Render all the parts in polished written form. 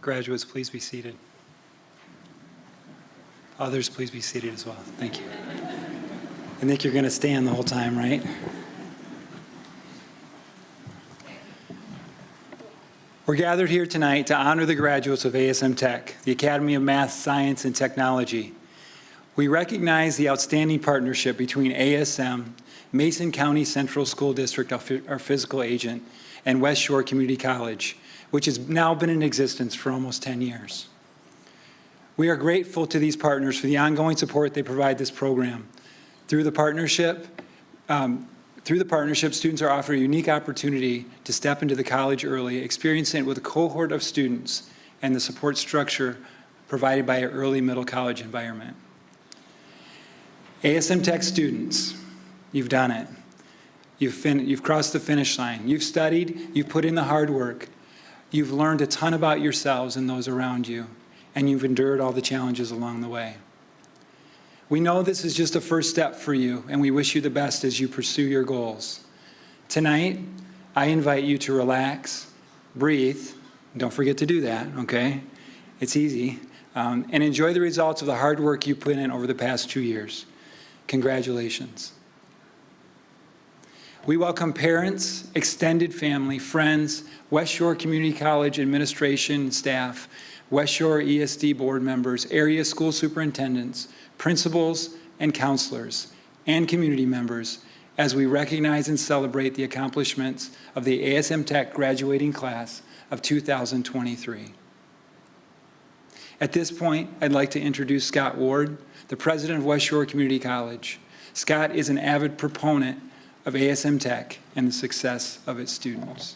Graduates, please be seated. Others, please be seated as well. Thank you. I think you're going to stand the whole time, right? We're gathered here tonight to honor the graduates of ASM Tech, the Academy of Math, Science, and Technology. We recognize the outstanding partnership between ASM, Mason County Central School District, our physical agent, and West Shore Community College, which has now been in existence for almost 10 years. We are grateful to these partners for the ongoing support they provide this program. Through the partnership, students are offered a unique opportunity to step into the college early, experiencing it with a cohort of students and the support structure provided by an early middle college environment. ASM Tech students, you've done it. You've crossed the finish line. You've studied, you've put in the hard work. You've learned a ton about yourselves and those around you, and you've endured all the challenges along the way. We know this is just a first step for you, and we wish you the best as you pursue your goals. Tonight, I invite you to relax, breathe, don't forget to do that, okay? It's easy, and enjoy the results of the hard work you put in over the past 2 years. Congratulations. We welcome parents, extended family, friends, West Shore Community College administration staff, West Shore ESD board members, area school superintendents, principals and counselors, and community members as we recognize and celebrate the accomplishments of the ASM Tech graduating class of 2023. At this point, I'd like to introduce Scott Ward, the president of West Shore Community College. Scott is an avid proponent of ASM Tech and the success of its students.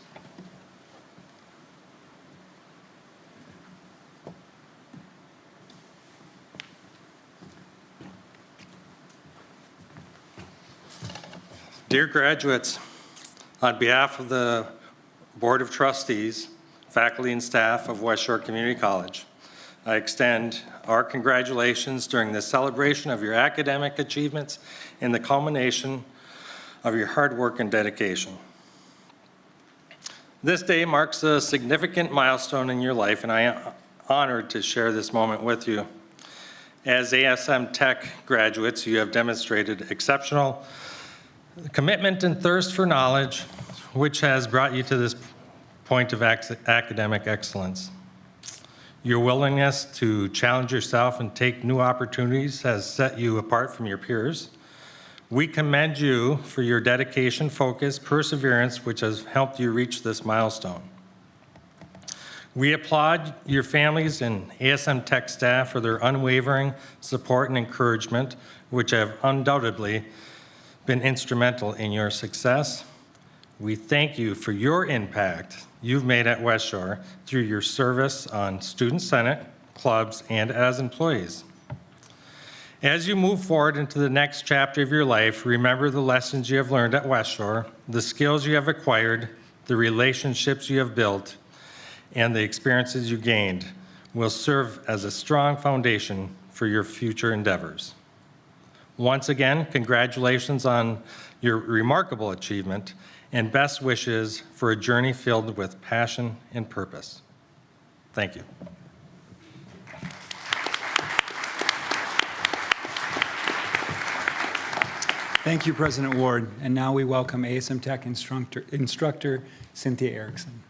Dear graduates, on behalf of the Board of Trustees, faculty, and staff of West Shore Community College, I extend our congratulations during the celebration of your academic achievements and the culmination of your hard work and dedication. This day marks a significant milestone in your life, and I am honored to share this moment with you. As ASM Tech graduates, you have demonstrated exceptional commitment and thirst for knowledge, which has brought you to this point of academic excellence. Your willingness to challenge yourself and take new opportunities has set you apart from your peers. We commend you for your dedication, focus, perseverance, which has helped you reach this milestone. We applaud your families and ASM Tech staff for their unwavering support and encouragement, which have undoubtedly been instrumental in your success. We thank you for your impact you've made at West Shore through your service on Student Senate, clubs, and as employees. As you move forward into the next chapter of your life, remember the lessons you have learned at West Shore, the skills you have acquired, the relationships you have built, and the experiences you gained will serve as a strong foundation for your future endeavors. Once again, congratulations on your remarkable achievement and best wishes for a journey filled with passion and purpose. Thank you. Thank you, President Ward. And now we welcome ASM Tech instructor Cynthia Erickson.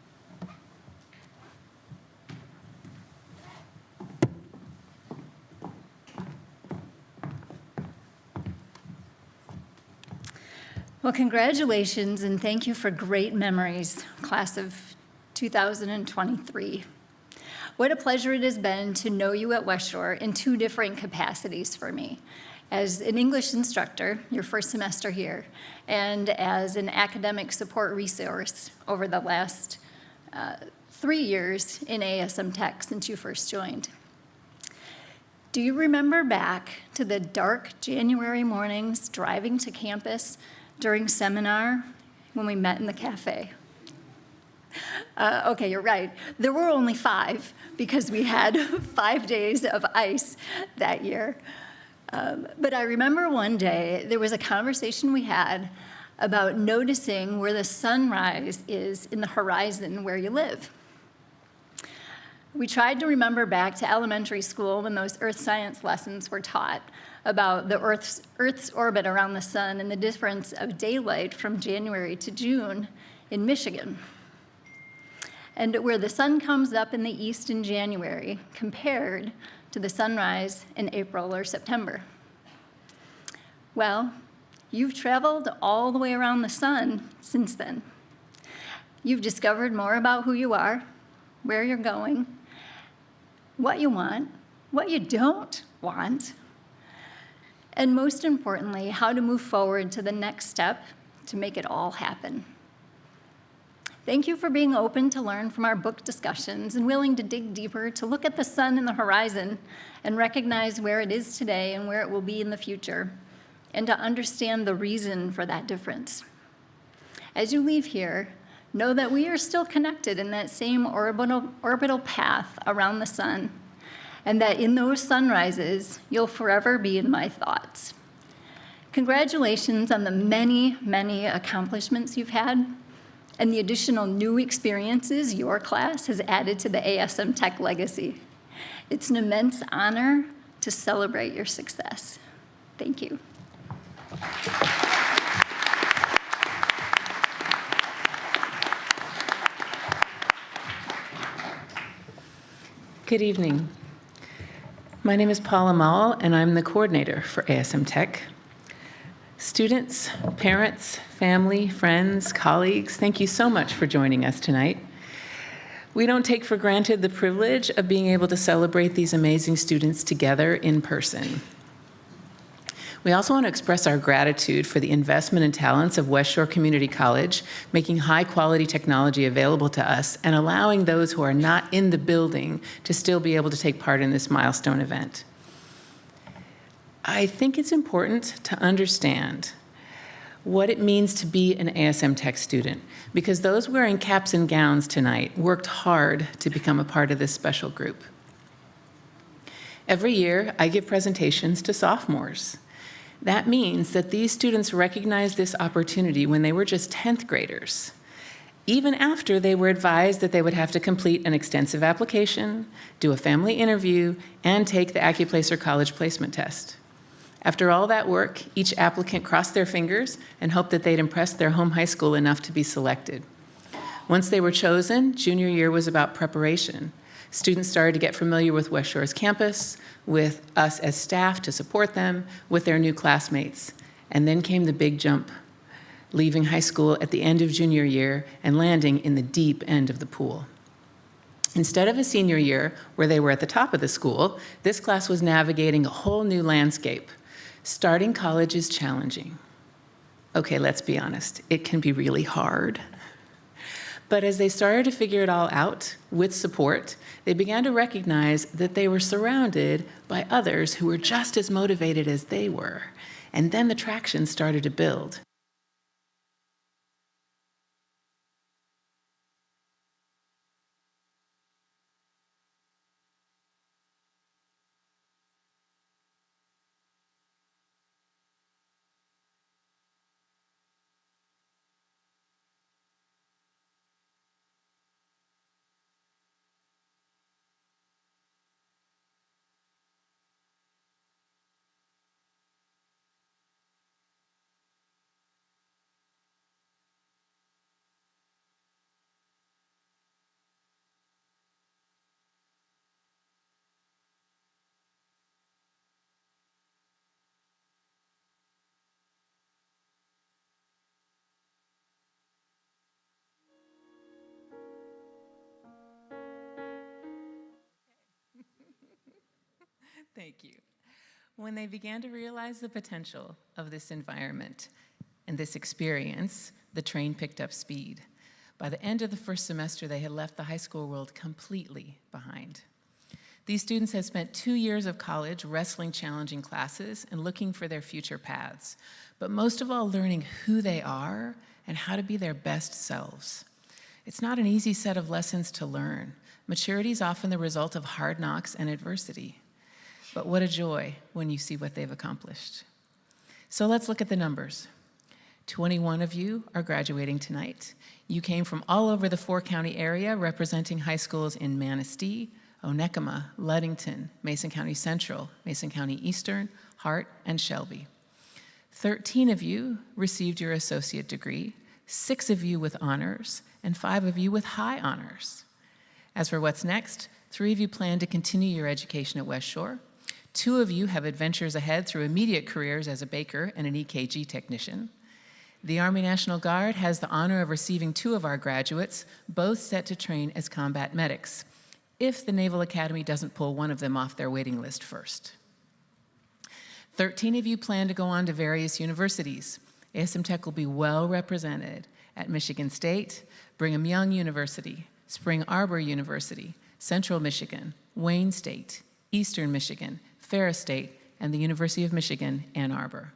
Well, congratulations and thank you for great memories, class of 2023. What a pleasure it has been to know you at West Shore in two different capacities for me. As an English instructor, your first semester here, and as an academic support resource over the last 3 years in ASM Tech since you first joined. Do you remember back to the dark January mornings driving to campus during seminar when we met in the cafe? Okay, you're right. There were only 5 because we had 5 days of ice that year. But I remember one day there was a conversation we had about noticing where the sunrise is in the horizon where you live. We tried to remember back to elementary school when those earth science lessons were taught about the Earth's orbit around the sun and the difference of daylight from January to June in Michigan, and where the sun comes up in the east in January compared to the sunrise in April or September. Well, you've traveled all the way around the sun since then. You've discovered more about who you are, where you're going, what you want, what you don't want, and most importantly, how to move forward to the next step to make it all happen. Thank you for being open to learn from our book discussions and willing to dig deeper to look at the sun in the horizon and recognize where it is today and where it will be in the future, and to understand the reason for that difference. As you leave here, know that we are still connected in that same orbital path around the sun, and that in those sunrises, you'll forever be in my thoughts. Congratulations on the many, many accomplishments you've had and the additional new experiences your class has added to the ASM Tech legacy. It's an immense honor to celebrate your success. Thank you. Good evening. My name is Paula Mowell, and I'm the coordinator for ASM Tech. Students, parents, family, friends, colleagues, thank you so much for joining us tonight. We don't take for granted the privilege of being able to celebrate these amazing students together in person. We also want to express our gratitude for the investment and talents of West Shore Community College, making high-quality technology available to us and allowing those who are not in the building to still be able to take part in this milestone event. I think it's important to understand what it means to be an ASM Tech student, because those wearing caps and gowns tonight worked hard to become a part of this special group. Every year, I give presentations to sophomores. That means that these students recognized this opportunity when they were just 10th graders, even after they were advised that they would have to complete an extensive application, do a family interview, and take the AccuPlacer College Placement Test. After all that work, each applicant crossed their fingers and hoped that they'd impress their home high school enough to be selected. Once they were chosen, junior year was about preparation. Students started to get familiar with West Shore's campus, with us as staff to support them, with their new classmates. And then came the big jump, leaving high school at the end of junior year and landing in the deep end of the pool. Instead of a senior year where they were at the top of the school, this class was navigating a whole new landscape. Starting college is challenging. Okay, let's be honest, it can be really hard. But as they started to figure it all out with support, they began to recognize that they were surrounded by others who were just as motivated as they were. And then the traction started to build. Thank you. When they began to realize the potential of this environment and this experience, the train picked up speed. By the end of the first semester, they had left the high school world completely behind. These students had spent 2 years of college wrestling challenging classes and looking for their future paths, but most of all, learning who they are and how to be their best selves. It's not an easy set of lessons to learn. Maturity is often the result of hard knocks and adversity. But what a joy when you see what they've accomplished. So let's look at the numbers. 21 of you are graduating tonight. You came from all over the four-county area, representing high schools in Manistee, Onekama, Ludington, Mason County Central, Mason County Eastern, Hart, and Shelby. 13 of you received your associate degree, 6 of you with honors, and 5 of you with high honors. As for what's next, 3 of you plan to continue your education at West Shore. 2 of you have adventures ahead through immediate careers as a baker and an EKG technician. The Army National Guard has the honor of receiving 2 of our graduates, both set to train as combat medics, if the Naval Academy doesn't pull one of them off their waiting list first. 13 of you plan to go on to various universities. ASM Tech will be well represented at Michigan State, Brigham Young University, Spring Arbor University, Central Michigan, Wayne State, Eastern Michigan, Ferris State, and the University of Michigan, Ann Arbor.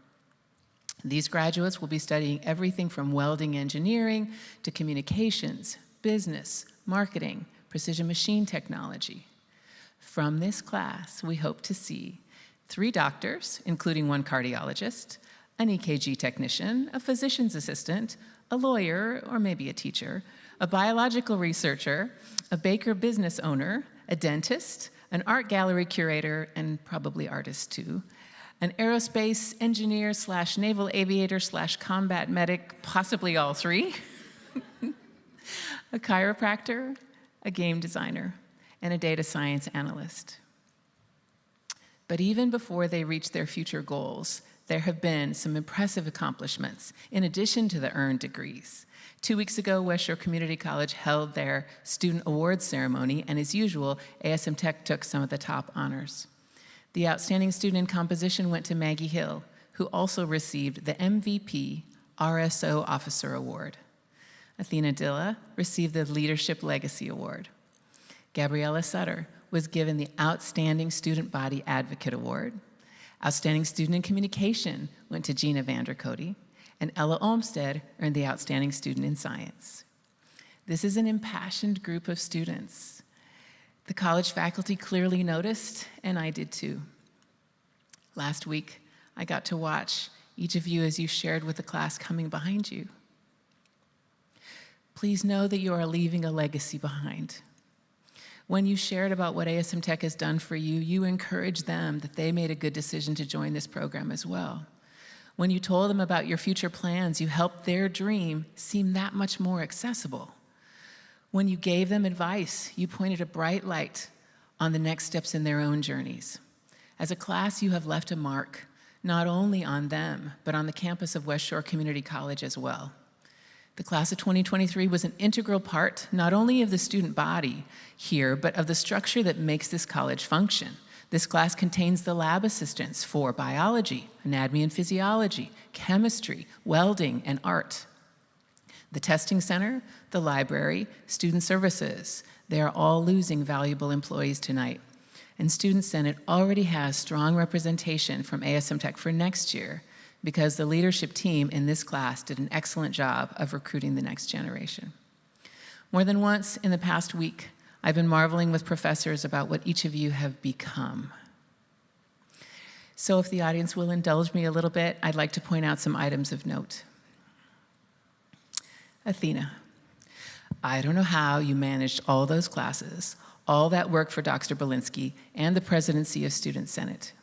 These graduates will be studying everything from welding engineering to communications, business, marketing, precision machine technology. From this class, we hope to see 3 doctors, including 1 cardiologist, an EKG technician, a physician's assistant, a lawyer, or maybe a teacher, a biological researcher, a baker business owner, a dentist, an art gallery curator, and probably artist too, an aerospace engineer / naval aviator / combat medic, possibly all 3, a chiropractor, a game designer, and a data science analyst. But even before they reach their future goals, there have been some impressive accomplishments in addition to the earned degrees. 2 weeks ago, West Shore Community College held their student awards ceremony, and as usual, ASM Tech took some of the top honors. The Outstanding Student in Composition went to Maggie Hill, who also received the MVP RSO Officer Award. Athena Dilla received the Leadership Legacy Award. Gabriella Sutter was given the Outstanding Student Body Advocate Award. Outstanding Student in Communication went to Gina Vandercote, and Ella Olmstead earned the Outstanding Student in Science. This is an impassioned group of students. The college faculty clearly noticed, and I did too. Last week, I got to watch each of you as you shared with the class coming behind you. Please know that you are leaving a legacy behind. When you shared about what ASM Tech has done for you, you encouraged them that they made a good decision to join this program as well. When you told them about your future plans, you helped their dream seem that much more accessible. When you gave them advice, you pointed a bright light on the next steps in their own journeys. As a class, you have left a mark, not only on them, but on the campus of West Shore Community College as well. The class of 2023 was an integral part, not only of the student body here, but of the structure that makes this college function. This class contains the lab assistants for biology, anatomy and physiology, chemistry, welding, and art. The testing center, the library, student services, they are all losing valuable employees tonight. And Student Senate already has strong representation from ASM Tech for next year because the leadership team in this class did an excellent job of recruiting the next generation. More than once in the past week, I've been marveling with professors about what each of you have become. So if the audience will indulge me a little bit, I'd like to point out some items of note. Athena, I don't know how you managed all those classes, all that work for Dr. Belinsky, and the presidency of Student Senate.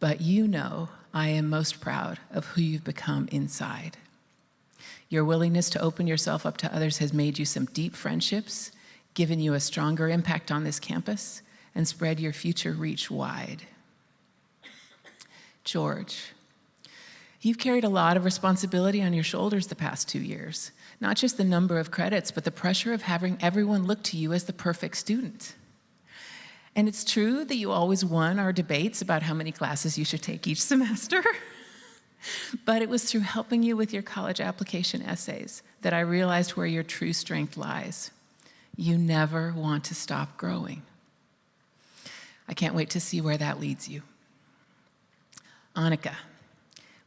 But you know I am most proud of who you've become inside. Your willingness to open yourself up to others has made you some deep friendships, given you a stronger impact on this campus, and spread your future reach wide. George, you've carried a lot of responsibility on your shoulders the past 2 years. Not just the number of credits, but the pressure of having everyone look to you as the perfect student. And it's true that you always won our debates about how many classes you should take each semester. But it was through helping you with your college application essays that I realized where your true strength lies. You never want to stop growing. I can't wait to see where that leads you. Annika,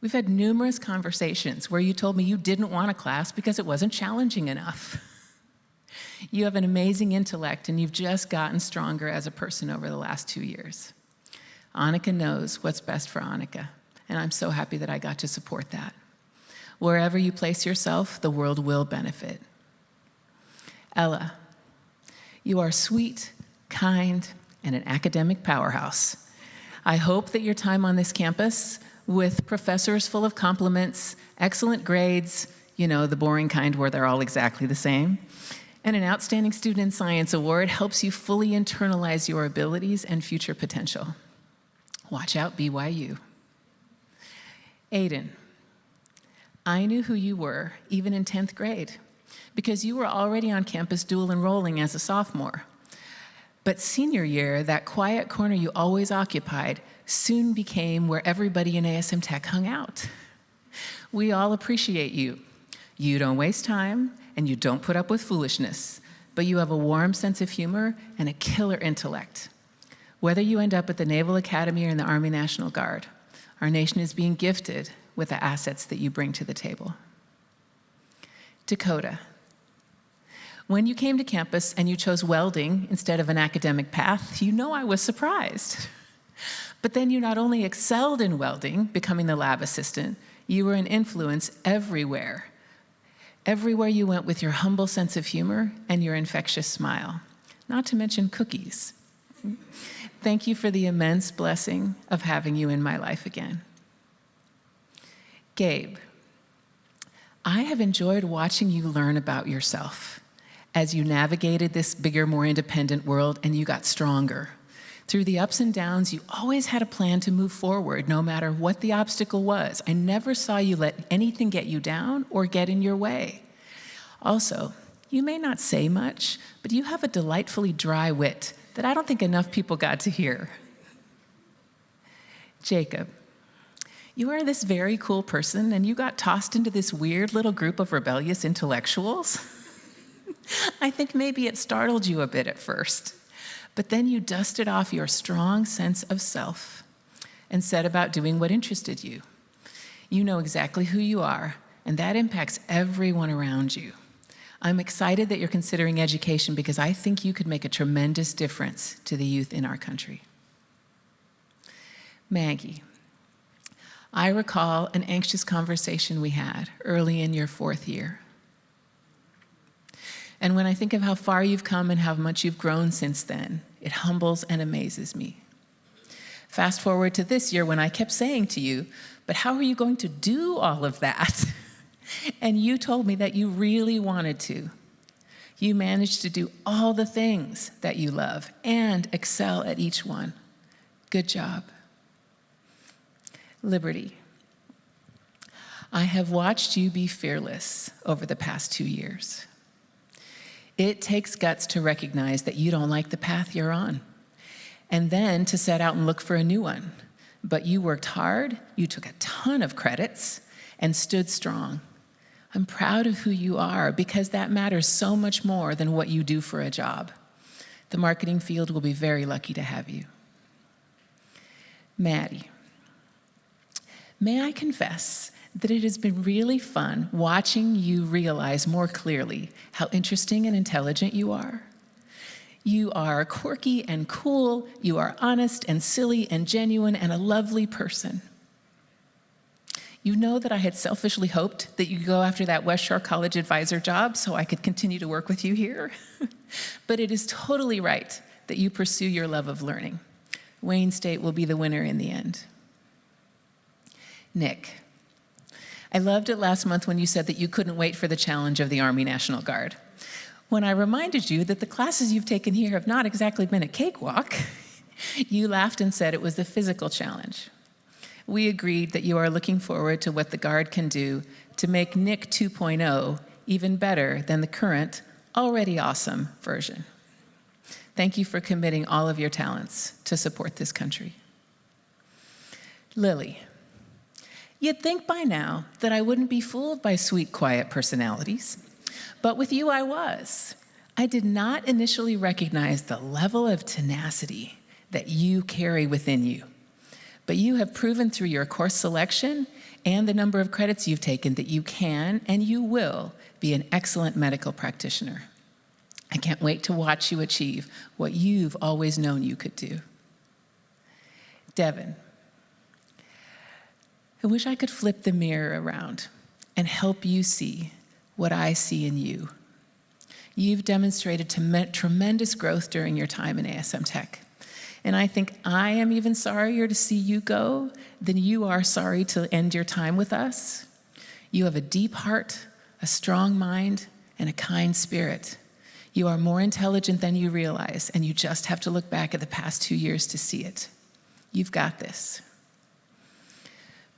we've had numerous conversations where you told me you didn't want a class because it wasn't challenging enough. You have an amazing intellect, and you've just gotten stronger as a person over the last 2 years. Annika knows what's best for Annika, and I'm so happy that I got to support that. Wherever you place yourself, the world will benefit. Ella, you are sweet, kind, and an academic powerhouse. I hope that your time on this campus, with professors full of compliments, excellent grades, you know, the boring kind where they're all exactly the same, and an Outstanding Student in Science award helps you fully internalize your abilities and future potential. Watch out, BYU. Aiden, I knew who you were even in 10th grade because you were already on campus dual enrolling as a sophomore. But senior year, that quiet corner you always occupied soon became where everybody in ASM Tech hung out. We all appreciate you. You don't waste time, and you don't put up with foolishness, but you have a warm sense of humor and a killer intellect. Whether you end up at the Naval Academy or in the Army National Guard, our nation is being gifted with the assets that you bring to the table. Dakota, when you came to campus and you chose welding instead of an academic path, you know I was surprised. But then you not only excelled in welding, becoming the lab assistant, you were an influence everywhere. Everywhere you went with your humble sense of humor and your infectious smile, not to mention cookies. Thank you for the immense blessing of having you in my life again. Gabe, I have enjoyed watching you learn about yourself as you navigated this bigger, more independent world and you got stronger. Through the ups and downs, you always had a plan to move forward, no matter what the obstacle was. I never saw you let anything get you down or get in your way. Also, you may not say much, but you have a delightfully dry wit that I don't think enough people got to hear. Jacob, you are this very cool person, and you got tossed into this weird little group of rebellious intellectuals. I think maybe it startled you a bit at first, but then you dusted off your strong sense of self and set about doing what interested you. You know exactly who you are, and that impacts everyone around you. I'm excited that you're considering education because I think you could make a tremendous difference to the youth in our country. Maggie, I recall an anxious conversation we had early in your 4th year. And when I think of how far you've come and how much you've grown since then, it humbles and amazes me. Fast forward to this year when I kept saying to you, but how are you going to do all of that? And you told me that you really wanted to. You managed to do all the things that you love and excel at each one. Good job. Liberty, I have watched you be fearless over the past 2 years. It takes guts to recognize that you don't like the path you're on, and then to set out and look for a new one. But you worked hard, you took a ton of credits, and stood strong. I'm proud of who you are because that matters so much more than what you do for a job. The marketing field will be very lucky to have you. Maddie, may I confess that it has been really fun watching you realize more clearly how interesting and intelligent you are. You are quirky and cool, you are honest and silly and genuine and a lovely person. You know that I had selfishly hoped that you'd go after that West Shore College advisor job so I could continue to work with you here. But it is totally right that you pursue your love of learning. Wayne State will be the winner in the end. Nick, I loved it last month when you said that you couldn't wait for the challenge of the Army National Guard. When I reminded you that the classes you've taken here have not exactly been a cakewalk, you laughed and said it was the physical challenge. We agreed that you are looking forward to what the Guard can do to make Nick 2.0 even better than the current, already awesome version. Thank you for committing all of your talents to support this country. Lily, you'd think by now that I wouldn't be fooled by sweet, quiet personalities, but with you I was. I did not initially recognize the level of tenacity that you carry within you. But you have proven through your course selection and the number of credits you've taken that you can and you will be an excellent medical practitioner. I can't wait to watch you achieve what you've always known you could do. Devin, I wish I could flip the mirror around and help you see what I see in you. You've demonstrated tremendous growth during your time in ASM Tech. And I think I am even sorrier to see you go than you are sorry to end your time with us. You have a deep heart, a strong mind, and a kind spirit. You are more intelligent than you realize, and you just have to look back at the past 2 years to see it. You've got this.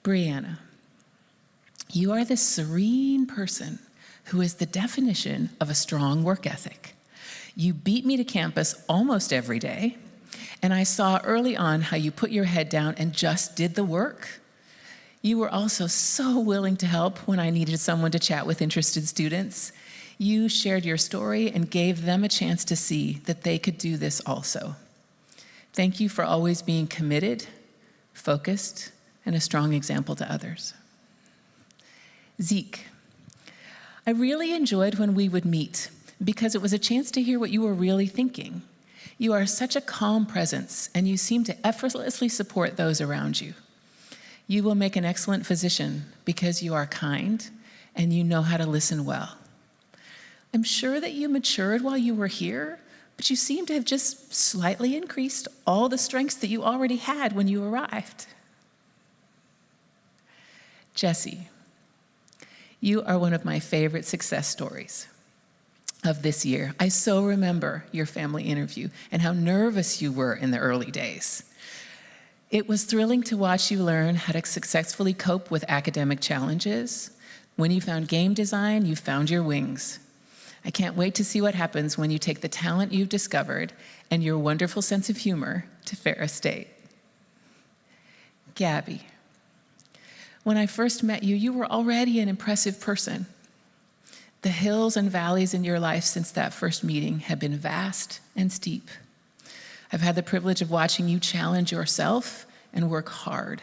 Brianna, you are the serene person who is the definition of a strong work ethic. You beat me to campus almost every day, and I saw early on how you put your head down and just did the work. You were also so willing to help when I needed someone to chat with interested students. You shared your story and gave them a chance to see that they could do this also. Thank you for always being committed, focused, and a strong example to others. Zeke, I really enjoyed when we would meet because it was a chance to hear what you were really thinking. You are such a calm presence, and you seem to effortlessly support those around you. You will make an excellent physician because you are kind and you know how to listen well. I'm sure that you matured while you were here, but you seem to have just slightly increased all the strengths that you already had when you arrived. Jesse, you are one of my favorite success stories. of this year. I so remember your family interview and how nervous you were in the early days. It was thrilling to watch you learn how to successfully cope with academic challenges. When you found game design, you found your wings. I can't wait to see what happens when you take the talent you've discovered and your wonderful sense of humor to Ferris State. Gabby, when I first met you, you were already an impressive person. The hills and valleys in your life since that first meeting have been vast and steep. I've had the privilege of watching you challenge yourself and work hard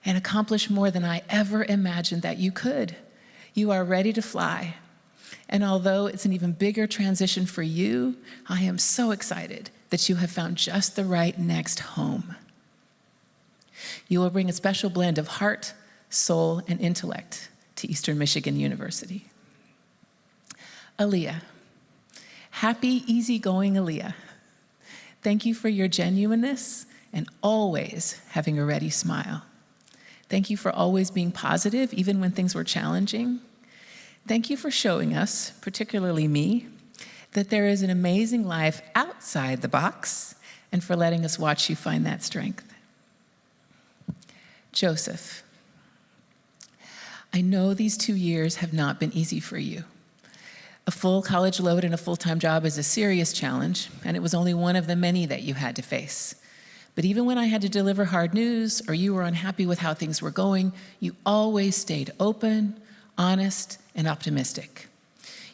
and accomplish more than I ever imagined that you could. You are ready to fly. And although it's an even bigger transition for you, I am so excited that you have found just the right next home. You will bring a special blend of heart, soul, and intellect to Eastern Michigan University. Aaliyah, happy, easygoing Aaliyah. Thank you for your genuineness and always having a ready smile. Thank you for always being positive, even when things were challenging. Thank you for showing us, particularly me, that there is an amazing life outside the box, and for letting us watch you find that strength. Joseph, I know these 2 years have not been easy for you. A full college load and a full-time job is a serious challenge, and it was only one of the many that you had to face. But even when I had to deliver hard news or you were unhappy with how things were going, you always stayed open, honest, and optimistic.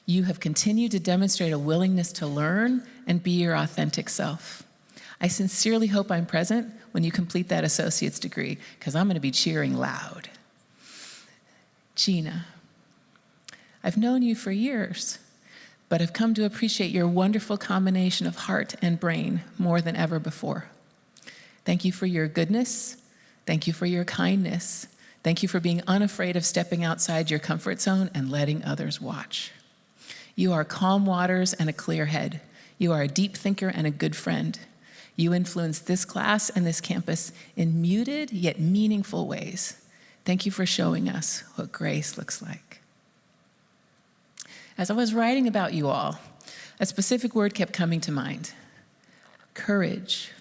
You have continued to demonstrate a willingness to learn and be your authentic self. I sincerely hope I'm present when you complete that associate's degree, because I'm going to be cheering loud. Gina, I've known you for years, but I've come to appreciate your wonderful combination of heart and brain more than ever before. Thank you for your goodness. Thank you for your kindness. Thank you for being unafraid of stepping outside your comfort zone and letting others watch. You are calm waters and a clear head. You are a deep thinker and a good friend. You influence this class and this campus in muted yet meaningful ways. Thank you for showing us what grace looks like. As I was writing about you all, a specific word kept coming to mind: courage.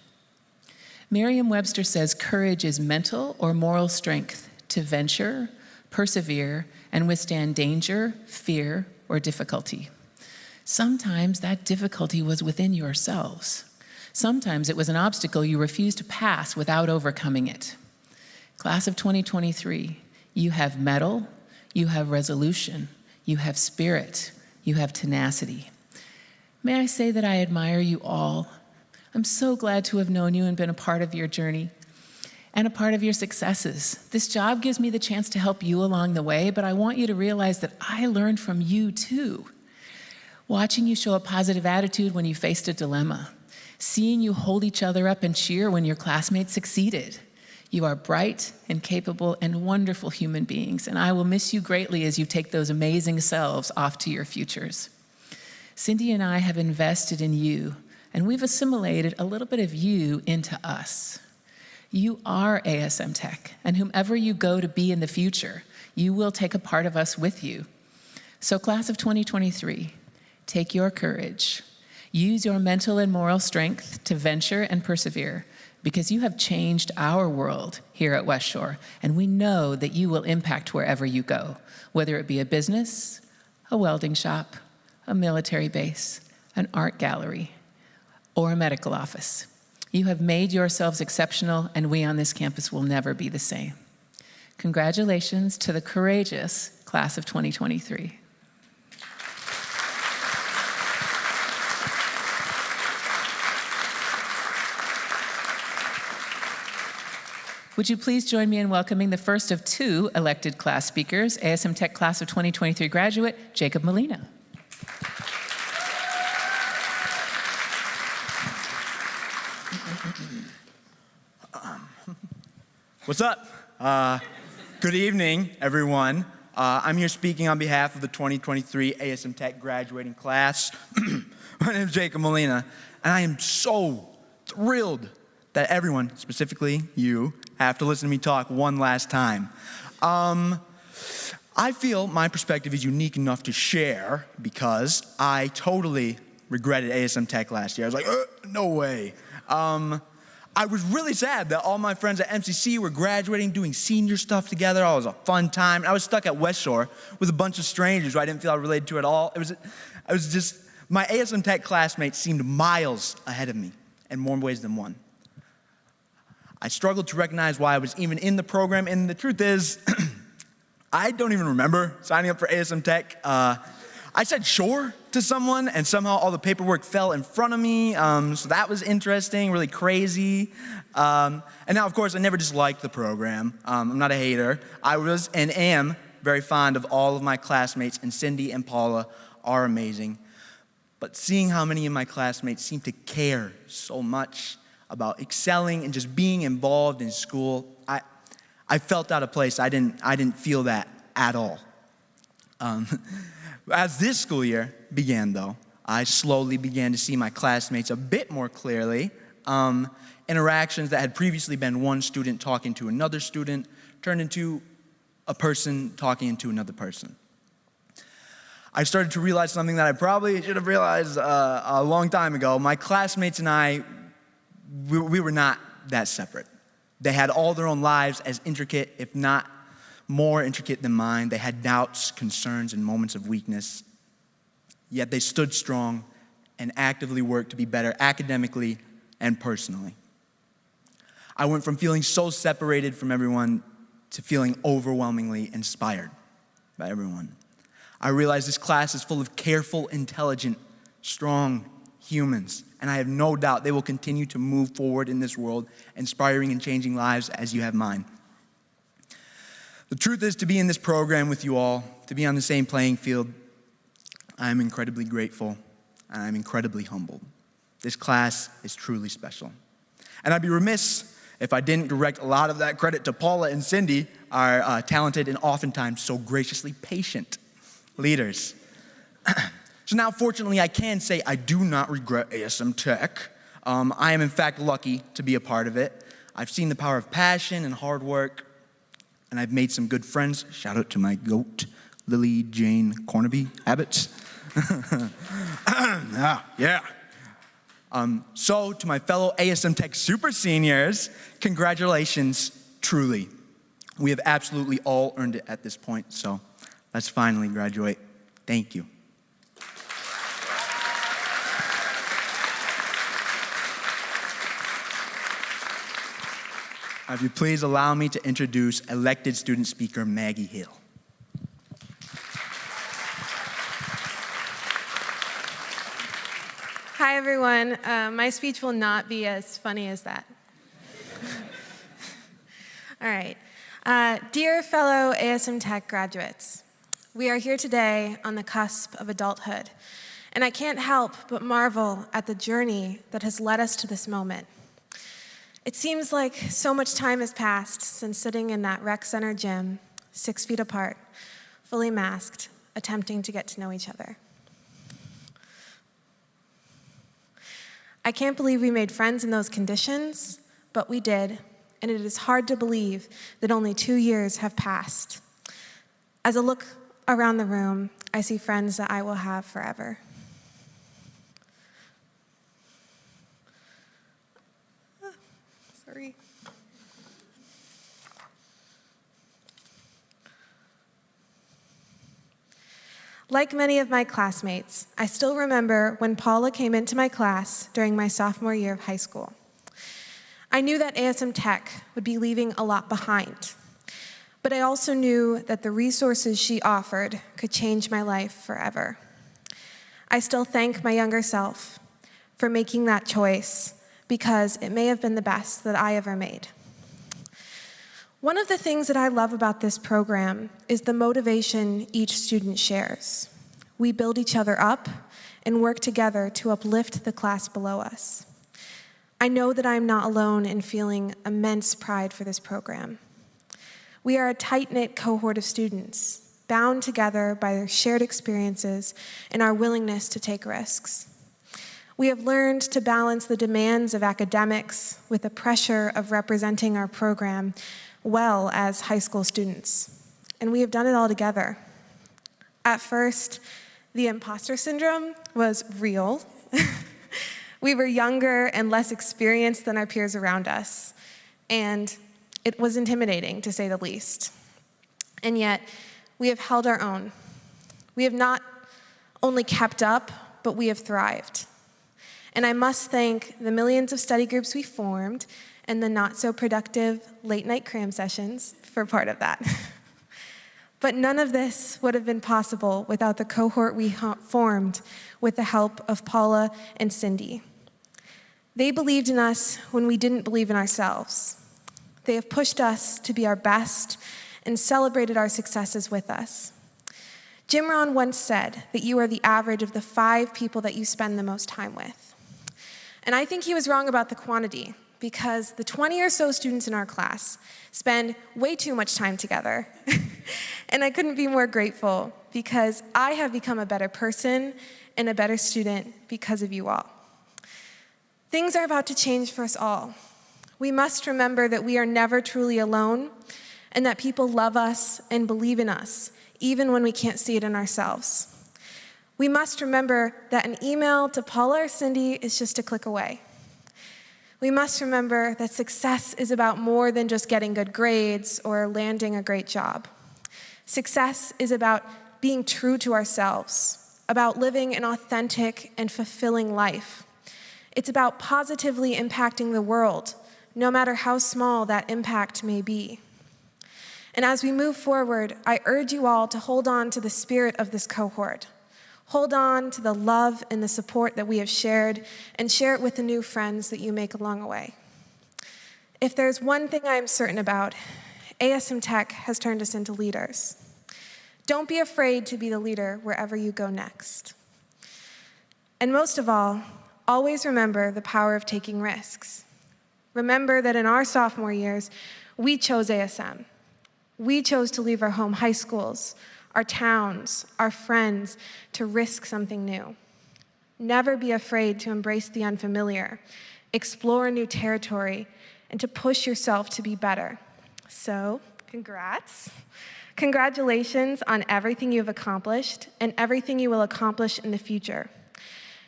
Merriam-Webster says courage is mental or moral strength to venture, persevere, and withstand danger, fear, or difficulty. Sometimes that difficulty was within yourselves. Sometimes it was an obstacle you refused to pass without overcoming it. Class of 2023, you have mettle, you have resolution, you have spirit, you have tenacity. May I say that I admire you all. I'm so glad to have known you and been a part of your journey and a part of your successes. This job gives me the chance to help you along the way, but I want you to realize that I learned from you too. Watching you show a positive attitude when you faced a dilemma, seeing you hold each other up and cheer when your classmates succeeded. You are bright and capable and wonderful human beings, and I will miss you greatly as you take those amazing selves off to your futures. Cindy and I have invested in you, and we've assimilated a little bit of you into us. You are ASM Tech, and whomever you go to be in the future, you will take a part of us with you. So class of 2023, take your courage. Use your mental and moral strength to venture and persevere, because you have changed our world here at West Shore, and we know that you will impact wherever you go, whether it be a business, a welding shop, a military base, an art gallery, or a medical office. You have made yourselves exceptional, and we on this campus will never be the same. Congratulations to the courageous class of 2023. Would you please join me in welcoming the first of two elected class speakers, ASM Tech Class of 2023 graduate, Jacob Molina. What's up? Good evening, everyone. I'm here speaking on behalf of the 2023 ASM Tech graduating class. My name is Jacob Molina, and I am so thrilled that everyone, specifically you, have to listen to me talk one last time. I feel my perspective is unique enough to share because I totally regretted ASM Tech last year. I was like, no way. I was really sad that all my friends at MCC were graduating, doing senior stuff together. It was a fun time. I was stuck at West Shore with a bunch of strangers who I didn't feel I related to at all. It was just, my ASM Tech classmates seemed miles ahead of me in more ways than one. I struggled to recognize why I was even in the program, and the truth is, I don't even remember signing up for ASM Tech. I said sure to someone, and somehow all the paperwork fell in front of me, so that was interesting, really crazy. And now, of course, I never disliked the program. I'm not a hater. I was and am very fond of all of my classmates, and Cindy and Paula are amazing. But seeing how many of my classmates seem to care so much about excelling and just being involved in school, I felt out of place. I didn't feel that at all. As this school year began, though, I slowly began to see my classmates a bit more clearly. Interactions that had previously been one student talking to another student turned into a person talking to another person. I started to realize something that I probably should have realized a long time ago. My classmates and I, we were not that separate. They had all their own lives as intricate, if not more intricate than mine. They had doubts, concerns, and moments of weakness. Yet they stood strong and actively worked to be better academically and personally. I went from feeling so separated from everyone to feeling overwhelmingly inspired by everyone. I realized this class is full of careful, intelligent, strong humans, and I have no doubt they will continue to move forward in this world, inspiring and changing lives as you have mine. The truth is, to be in this program with you all, to be on the same playing field, I am incredibly grateful, and I'm incredibly humbled. This class is truly special. And I'd be remiss if I didn't direct a lot of that credit to Paula and Cindy, our talented and oftentimes so graciously patient leaders. So now, fortunately, I can say I do not regret ASM Tech. I am, in fact, lucky to be a part of it. I've seen the power of passion and hard work, and I've made some good friends. Shout out to my goat, Lily Jane Cornaby Abbott. Yeah. So to my fellow ASM Tech super seniors, congratulations, truly. We have absolutely all earned it at this point, so let's finally graduate. Thank you. If you please allow me to introduce elected student speaker Maggie Hill. Hi, everyone. My speech will not be as funny as that. All right. Dear fellow ASM Tech graduates, we are here today on the cusp of adulthood, and I can't help but marvel at the journey that has led us to this moment. It seems like so much time has passed since sitting in that rec center gym, 6 feet apart, fully masked, attempting to get to know each other. I can't believe we made friends in those conditions, but we did, and it is hard to believe that only 2 years have passed. As I look around the room, I see friends that I will have forever. Sorry. Like many of my classmates, I still remember when Paula came into my class during my sophomore year of high school. I knew that ASM Tech would be leaving a lot behind, but I also knew that the resources she offered could change my life forever. I still thank my younger self for making that choice because it may have been the best that I ever made. One of the things that I love about this program is the motivation each student shares. We build each other up and work together to uplift the class below us. I know that I'm not alone in feeling immense pride for this program. We are a tight-knit cohort of students, bound together by their shared experiences and our willingness to take risks. We have learned to balance the demands of academics with the pressure of representing our program well as high school students. and we have done it all together. At first, the imposter syndrome was real. We were younger and less experienced than our peers around us, and it was intimidating, to say the least. And yet, we have held our own. We have not only kept up, but we have thrived. And I must thank the millions of study groups we formed and the not-so-productive late-night cram sessions for part of that. But none of this would have been possible without the cohort we formed with the help of Paula and Cindy. They believed in us when we didn't believe in ourselves. They have pushed us to be our best and celebrated our successes with us. Jim Rohn once said that you are the average of the 5 people that you spend the most time with. And I think he was wrong about the quantity, because the 20 or so students in our class spend way too much time together. And I couldn't be more grateful, because I have become a better person and a better student because of you all. Things are about to change for us all. We must remember that we are never truly alone, and that people love us and believe in us, even when we can't see it in ourselves. We must remember that an email to Paula or Cindy is just a click away. We must remember that success is about more than just getting good grades or landing a great job. Success is about being true to ourselves, about living an authentic and fulfilling life. It's about positively impacting the world, no matter how small that impact may be. And as we move forward, I urge you all to hold on to the spirit of this cohort. Hold on to the love and the support that we have shared, and share it with the new friends that you make along the way. If there's one thing I am certain about, ASM Tech has turned us into leaders. Don't be afraid to be the leader wherever you go next. And most of all, always remember the power of taking risks. Remember that in our sophomore years, we chose ASM. We chose to leave our home high schools, our towns, our friends, to risk something new. Never be afraid to embrace the unfamiliar, explore new territory, and to push yourself to be better. So, congrats. Congratulations on everything you've accomplished and everything you will accomplish in the future.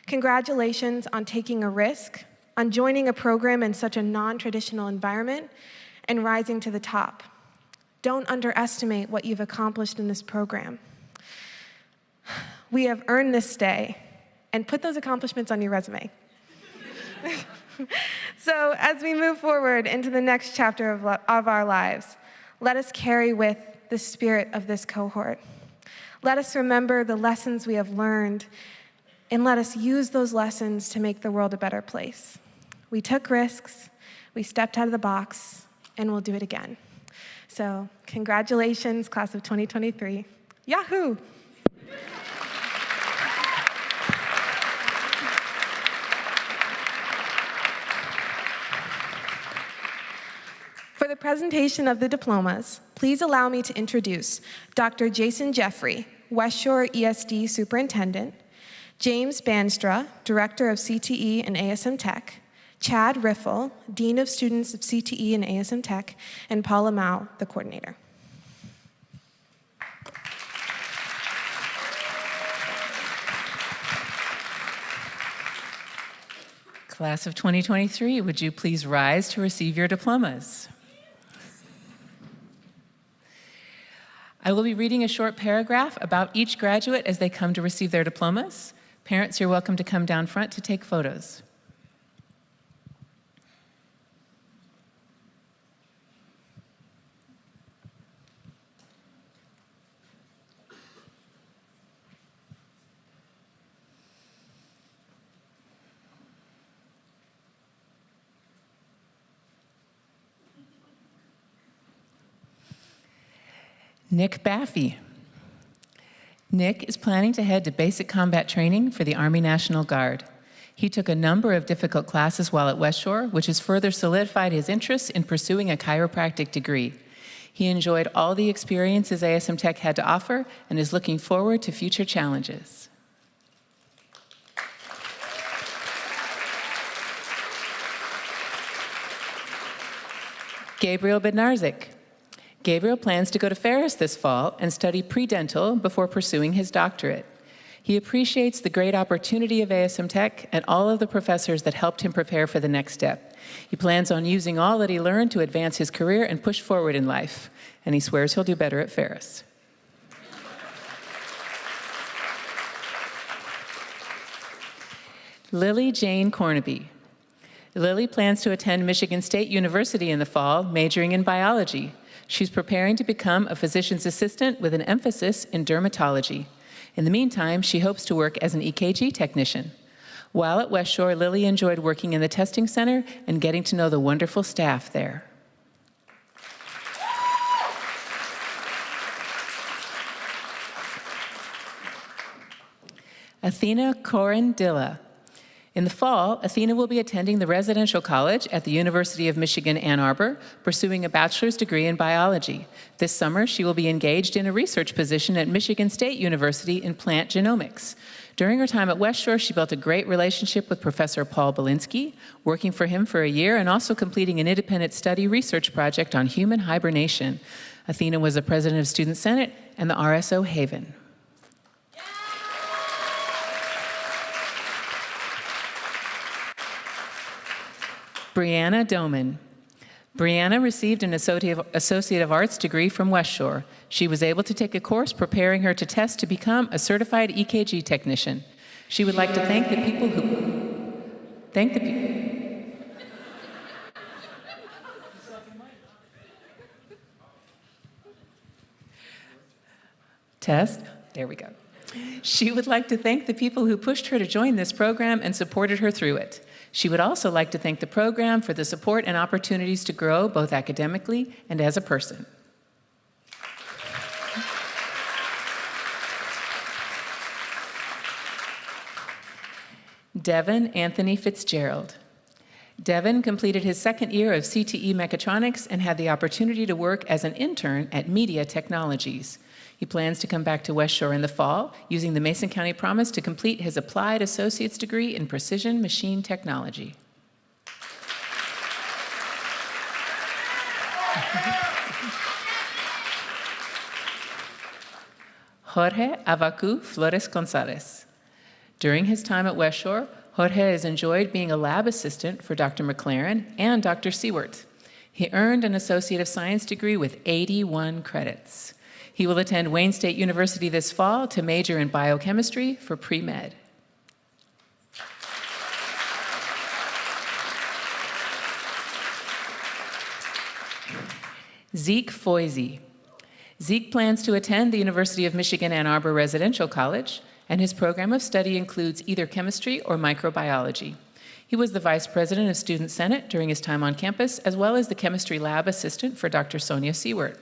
Congratulations on taking a risk, on joining a program in such a non-traditional environment, and rising to the top. Don't underestimate what you've accomplished in this program. We have earned this day, and put those accomplishments on your resume. So as we move forward into the next chapter of our lives, let us carry with the spirit of this cohort. Let us remember the lessons we have learned, and let us use those lessons to make the world a better place. We took risks, we stepped out of the box, and we'll do it again. So, congratulations, class of 2023. Yahoo! For the presentation of the diplomas, please allow me to introduce Dr. Jason Jeffrey, West Shore ESD Superintendent, James Banstra, Director of CTE and ASM Tech, Chad Riffle, Dean of Students of CTE and ASM Tech, and Paula Mao, the coordinator. Class of 2023, would you please rise to receive your diplomas? I will be reading a short paragraph about each graduate as they come to receive their diplomas. Parents, you're welcome to come down front to take photos. Nick Baffey. Nick is planning to head to basic combat training for the Army National Guard. He took a number of difficult classes while at West Shore, which has further solidified his interest in pursuing a chiropractic degree. He enjoyed all the experiences ASM Tech had to offer and is looking forward to future challenges. Gabriel Bednarzik. Gabriel plans to go to Ferris this fall and study pre-dental before pursuing his doctorate. He appreciates the great opportunity of ASM Tech and all of the professors that helped him prepare for the next step. He plans on using all that he learned to advance his career and push forward in life, and he swears he'll do better at Ferris. Lily Jane Cornaby. Lily plans to attend Michigan State University in the fall, majoring in biology. She's preparing to become a physician's assistant with an emphasis in dermatology. In the meantime, she hopes to work as an EKG technician. While at West Shore, Lily enjoyed working in the testing center and getting to know the wonderful staff there. Athena Corindilla. In the fall, Athena will be attending the residential college at the University of Michigan, Ann Arbor, pursuing a bachelor's degree in biology. This summer, she will be engaged in a research position at Michigan State University in plant genomics. During her time at West Shore, she built a great relationship with Professor Paul Belinsky, working for him for a year and also completing an independent study research project on human hibernation. Athena was the president of Student Senate and the RSO Haven. Brianna Doman. Brianna received an Associate of Arts degree from West Shore. She was able to take a course preparing her to test to become a certified EKG technician. She would like to thank the people who... Test. There we go. She would like to thank the people who pushed her to join this program and supported her through it. She would also like to thank the program for the support and opportunities to grow both academically and as a person. Devin Anthony Fitzgerald. Devin completed his second year of CTE Mechatronics and had the opportunity to work as an intern at Media Technologies. He plans to come back to West Shore in the fall, using the Mason County Promise to complete his Applied Associate's degree in Precision Machine Technology. Jorge Avacu Flores Gonzalez. During his time at West Shore, Jorge has enjoyed being a lab assistant for Dr. McLaren and Dr. Seward. He earned an Associate of Science degree with 81 credits. He will attend Wayne State University this fall to major in biochemistry for pre-med. Zeke Foisey. Zeke plans to attend the University of Michigan Ann Arbor Residential College, and his program of study includes either chemistry or microbiology. He was the Vice President of Student Senate during his time on campus, as well as the chemistry lab assistant for Dr. Sonia Seward.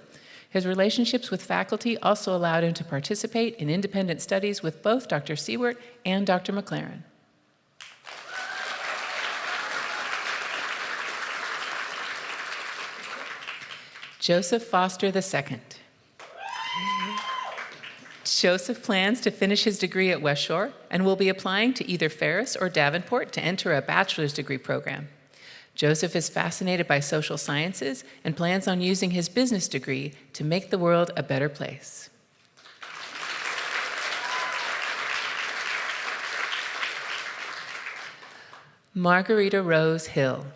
His relationships with faculty also allowed him to participate in independent studies with both Dr. Seward and Dr. McLaren. Joseph Foster II. Joseph plans to finish his degree at West Shore and will be applying to either Ferris or Davenport to enter a bachelor's degree program. Joseph is fascinated by social sciences and plans on using his business degree to make the world a better place. Margarita Rose Hill.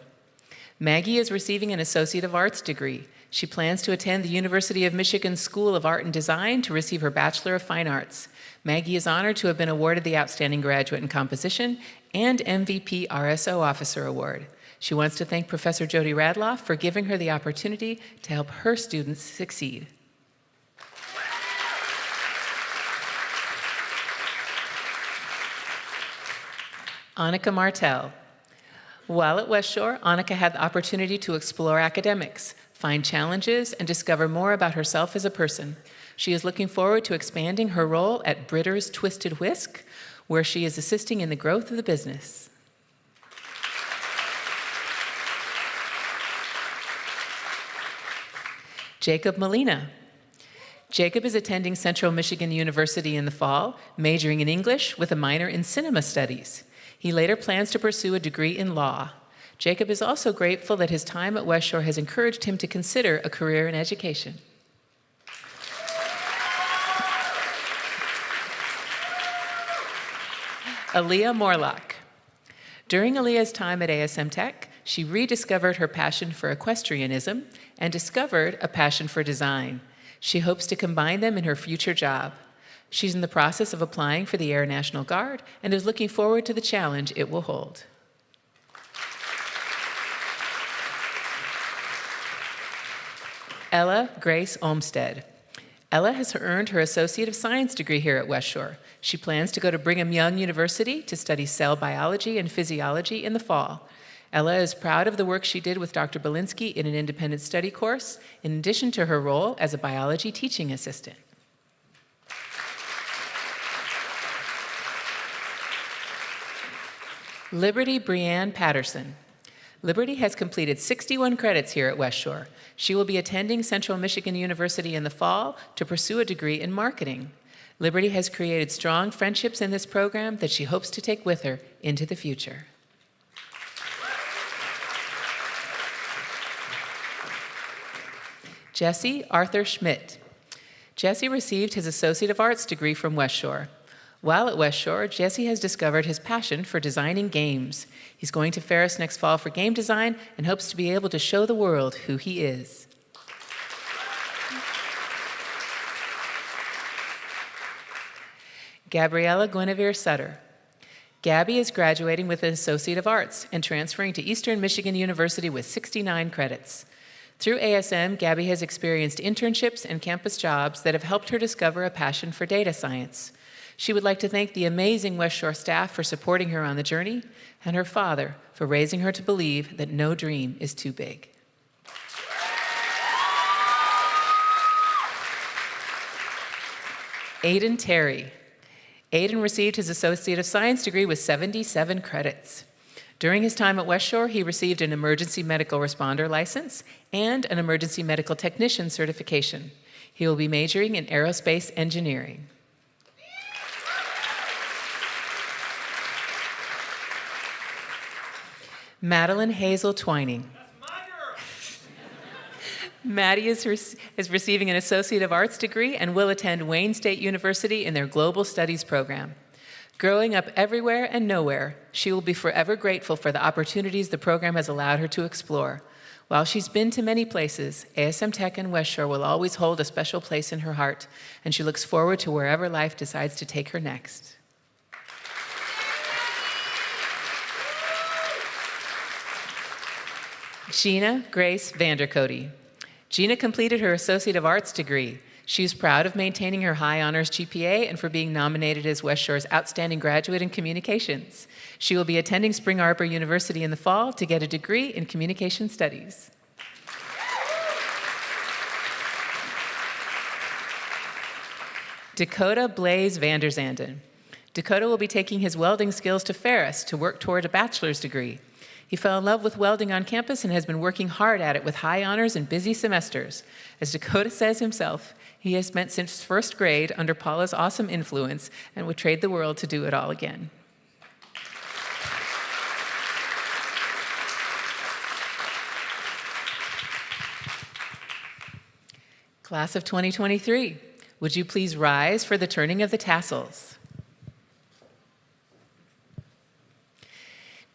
Maggie is receiving an Associate of Arts degree. She plans to attend the University of Michigan School of Art and Design to receive her Bachelor of Fine Arts. Maggie is honored to have been awarded the Outstanding Graduate in Composition and MVP RSO Officer Award. She wants to thank Professor Jody Radloff for giving her the opportunity to help her students succeed. Annika Martell. While at West Shore, Annika had the opportunity to explore academics, find challenges, and discover more about herself as a person. She is looking forward to expanding her role at Britter's Twisted Whisk, where she is assisting in the growth of the business. Jacob Molina. Jacob is attending Central Michigan University in the fall, majoring in English with a minor in cinema studies. He later plans to pursue a degree in law. Jacob is also grateful that his time at West Shore has encouraged him to consider a career in education. Aaliyah Morlock. During Aaliyah's time at ASM Tech, she rediscovered her passion for equestrianism and discovered a passion for design. She hopes to combine them in her future job. She's in the process of applying for the Air National Guard and is looking forward to the challenge it will hold. Ella Grace Olmsted. Ella has earned her Associate of Science degree here at West Shore. She plans to go to Brigham Young University to study cell biology and physiology in the fall. Ella is proud of the work she did with Dr. Belinsky in an independent study course, in addition to her role as a biology teaching assistant. Liberty Brianne Patterson. Liberty has completed 61 credits here at West Shore. She will be attending Central Michigan University in the fall to pursue a degree in marketing. Liberty has created strong friendships in this program that she hopes to take with her into the future. Jesse Arthur Schmidt. Jesse received his Associate of Arts degree from West Shore. While at West Shore, Jesse has discovered his passion for designing games. He's going to Ferris next fall for game design and hopes to be able to show the world who he is. Gabriella Guinevere Sutter. Gabby is graduating with an Associate of Arts and transferring to Eastern Michigan University with 69 credits. Through ASM, Gabby has experienced internships and campus jobs that have helped her discover a passion for data science. She would like to thank the amazing West Shore staff for supporting her on the journey and her father for raising her to believe that no dream is too big. Aiden Terry. Aiden received his Associate of Science degree with 77 credits. During his time at West Shore, he received an emergency medical responder license and an emergency medical technician certification. He will be majoring in aerospace engineering. Madeline Hazel Twining. Maddie is receiving an Associate of Arts degree and will attend Wayne State University in their Global Studies program. Growing up everywhere and nowhere, she will be forever grateful for the opportunities the program has allowed her to explore. While she's been to many places, ASM Tech and West Shore will always hold a special place in her heart, and she looks forward to wherever life decides to take her next. Gina Grace Vandercote. Gina completed her Associate of Arts degree. She is proud of maintaining her high honors GPA and for being nominated as West Shore's Outstanding Graduate in Communications. She will be attending Spring Arbor University in the fall to get a degree in Communication Studies. Dakota Blaze Vanderzanden. Dakota will be taking his welding skills to Ferris to work toward a bachelor's degree. He fell in love with welding on campus and has been working hard at it with high honors and busy semesters. As Dakota says himself, he has spent since first grade under Paula's awesome influence and would trade the world to do it all again. Class of 2023, would you please rise for the turning of the tassels?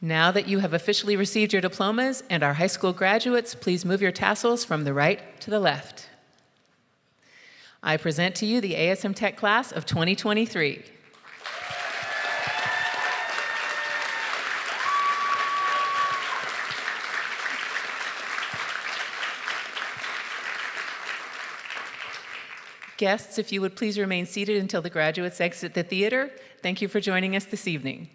Now that you have officially received your diplomas and are high school graduates, please move your tassels from the right to the left. I present to you the ASM Tech class of 2023. Guests, if you would please remain seated until the graduates exit the theater. Thank you for joining us this evening.